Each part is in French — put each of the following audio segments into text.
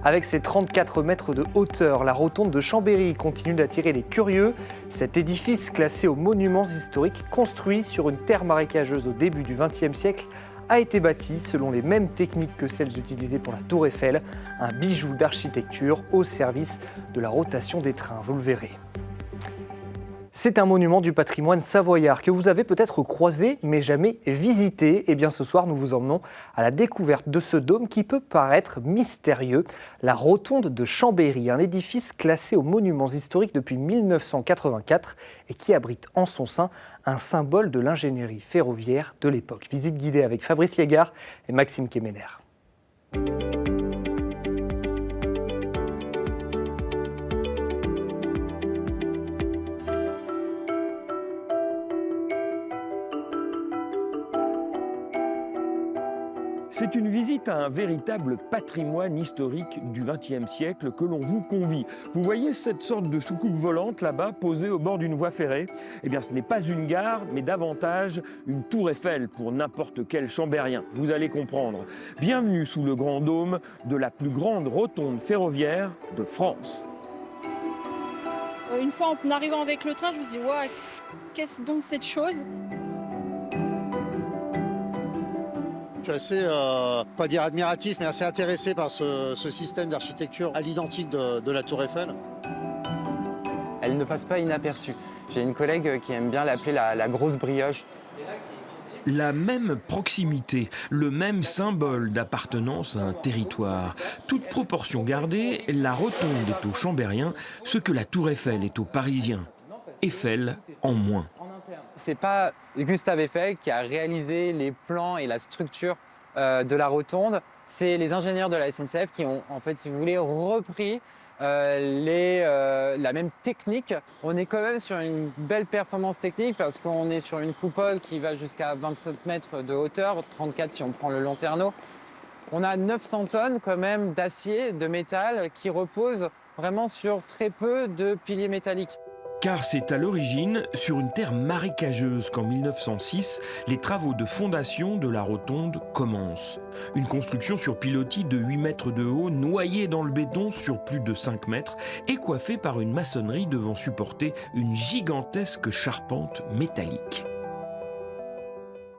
Avec ses 34 mètres de hauteur, la rotonde de Chambéry continue d'attirer les curieux. Cet édifice, classé aux monuments historiques, construit sur une terre marécageuse au début du XXe siècle, a été bâti selon les mêmes techniques que celles utilisées pour la Tour Eiffel, un bijou d'architecture au service de la rotation des trains, vous le verrez. C'est un monument du patrimoine savoyard que vous avez peut-être croisé mais jamais visité. Et bien ce soir, nous vous emmenons à la découverte de ce dôme qui peut paraître mystérieux. La rotonde de Chambéry, un édifice classé aux monuments historiques depuis 1984 et qui abrite en son sein un symbole de l'ingénierie ferroviaire de l'époque. Visite guidée avec Fabrice Liégard et Maxime Kemener. C'est une visite à un véritable patrimoine historique du XXe siècle que l'on vous convie. Vous voyez cette sorte de soucoupe volante là-bas, posée au bord d'une voie ferrée? Eh bien, ce n'est pas une gare, mais davantage une tour Eiffel pour n'importe quel Chambérien. Vous allez comprendre. Bienvenue sous le grand dôme de la plus grande rotonde ferroviaire de France. Une fois en arrivant avec le train, je me suis dit, ouais, qu'est-ce donc cette chose? Je suis assez, pas dire admiratif, mais assez intéressé par ce système d'architecture à l'identique de la Tour Eiffel. Elle ne passe pas inaperçue. J'ai une collègue qui aime bien l'appeler la grosse brioche. La même proximité, le même symbole d'appartenance à un territoire. Toute proportion gardée, la rotonde est aux Chambériens ce que la Tour Eiffel est aux Parisiens. Eiffel en moins. C'est pas Gustave Eiffel qui a réalisé les plans et la structure de la rotonde. C'est les ingénieurs de la SNCF qui ont, en fait, si vous voulez, repris la même technique. On est quand même sur une belle performance technique parce qu'on est sur une coupole qui va jusqu'à 27 mètres de hauteur, 34 si on prend le lanterneau. On a 900 tonnes quand même d'acier, de métal qui repose vraiment sur très peu de piliers métalliques. Car c'est à l'origine sur une terre marécageuse qu'en 1906, les travaux de fondation de la rotonde commencent. Une construction sur pilotis de 8 mètres de haut, noyée dans le béton sur plus de 5 mètres et coiffée par une maçonnerie devant supporter une gigantesque charpente métallique.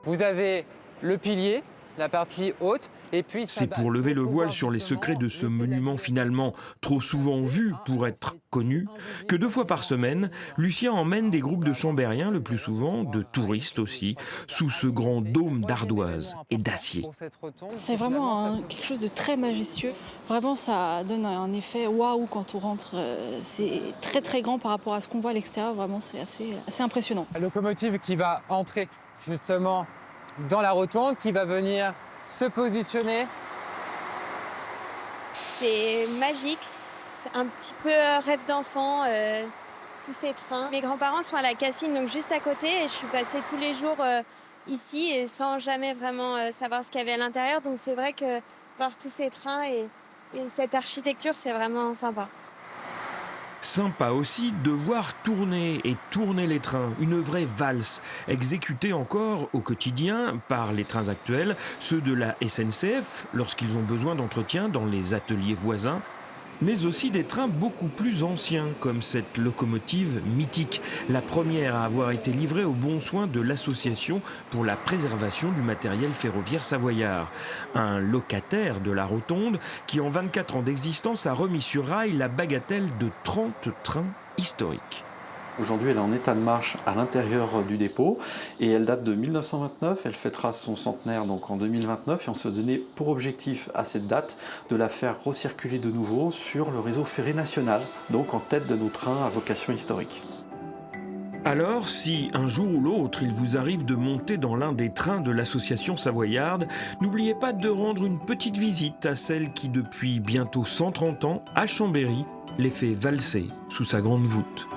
Vous avez le pilier, la partie haute, et puis... C'est pour lever le voile sur les secrets de ce monument finalement trop souvent vu pour être connu, que 2 fois par semaine, Lucien emmène des groupes de Chambériens, le plus souvent, de touristes aussi, sous ce grand dôme d'ardoise et d'acier. C'est vraiment quelque chose de très majestueux. Vraiment, ça donne un effet waouh quand on rentre. C'est très très grand par rapport à ce qu'on voit à l'extérieur. Vraiment, c'est assez impressionnant. La locomotive qui va entrer justement dans la rotonde, qui va venir se positionner. C'est magique, c'est un petit peu rêve d'enfant, tous ces trains. Mes grands-parents sont à la Cassine, donc juste à côté, et je suis passée tous les jours ici et sans jamais vraiment savoir ce qu'il y avait à l'intérieur. Donc c'est vrai que voir tous ces trains et cette architecture, c'est vraiment sympa. Sympa aussi de voir tourner et tourner les trains, une vraie valse, exécutée encore au quotidien par les trains actuels, ceux de la SNCF lorsqu'ils ont besoin d'entretien dans les ateliers voisins, mais aussi des trains beaucoup plus anciens, comme cette locomotive mythique, la première à avoir été livrée aux bons soins de l'Association pour la préservation du matériel ferroviaire savoyard. Un locataire de la rotonde qui, en 24 ans d'existence, a remis sur rail la bagatelle de 30 trains historiques. Aujourd'hui, elle est en état de marche à l'intérieur du dépôt et elle date de 1929. Elle fêtera son centenaire donc en 2029 et on se donnait pour objectif à cette date de la faire recirculer de nouveau sur le réseau ferré national, donc en tête de nos trains à vocation historique. Alors, si un jour ou l'autre il vous arrive de monter dans l'un des trains de l'association savoyarde, n'oubliez pas de rendre une petite visite à celle qui, depuis bientôt 130 ans, à Chambéry, les fait valser sous sa grande voûte.